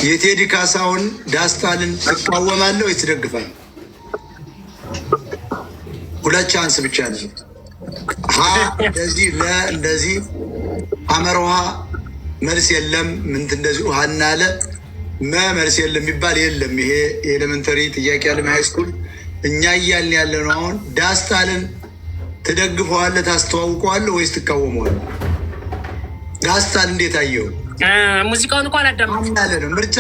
የቴዲ ካሳውን ዳስታልን ትቃወማለህ ወይስ ትደግፋለህ? ሁለት ቻንስ ብቻ ነው። እንደዚህ እንደዚህ አመርሃ መልስ የለም። ምንት እንደዚህ ውሃና አለ መልስ የለም የሚባል የለም። ይሄ ኤሌመንተሪ ጥያቄ ያለ ሃይስኩል እኛ እያልን ያለ ነው። አሁን ዳስታልን ትደግፈዋለህ፣ ታስተዋውቀዋለህ ወይስ ትቃወመዋለህ? ዳስታል እንዴት አየው? ሙዚቃውን እንኳን አዳምጥ አለ ነው ምርጫ።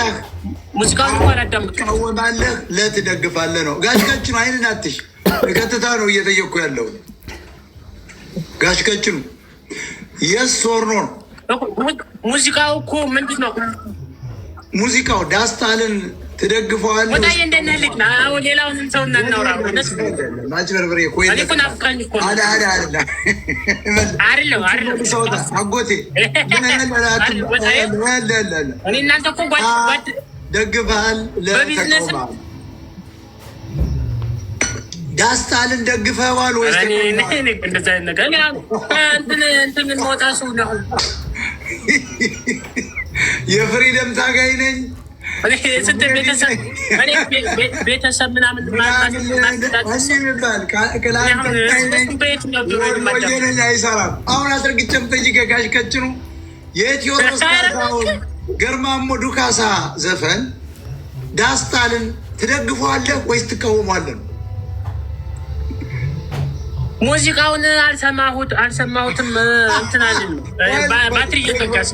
ሙዚቃውን እንኳን አዳምጥ ትቃወማለህ፣ ለትደግፋለህ ነው። ጋሽ ቀጭኑ አይንን አትሽ፣ በቀጥታ ነው እየጠየቅኩ ያለው። ጋሽ ቀጭኑ የስ ኦር ኖ? ሙዚቃው እኮ ምንድን ነው? ሙዚቃው ዳስታልን ትደግፈዋለህ? ወጣዬ እንደነህ ልጅ ነው። አሁን ሌላውን ሰው እናናውራ። ማጭበርበሬ እኮ እኔ እኮ ናፍቃኝ እኮ ነው። አይደለም አጎቴ እኔ እናንተ እኮ ጓድ ደግፈሃል፣ በቢዝነስ ዳስታልን ደግፈዋል ወይስ እንደዛ ነገር እንትን መውጣ ሰው ነው። የፍሪደም ታጋይ ነኝ። ስንት ቤተሰብ ምናምን አይሰራም። አሁን አስረግጬ ብጠይቅህ ጋሽ ቀጭኑ የቴዎድሮስ ካሳሁን ገርማሞ ዱካሳ ዘፈን ዳስታልን ትደግፈዋለህ ወይስ ትቃወማለህ? ሙዚቃውን አልሰማሁትም። እንትን አለ ባትሪ እየተጋስ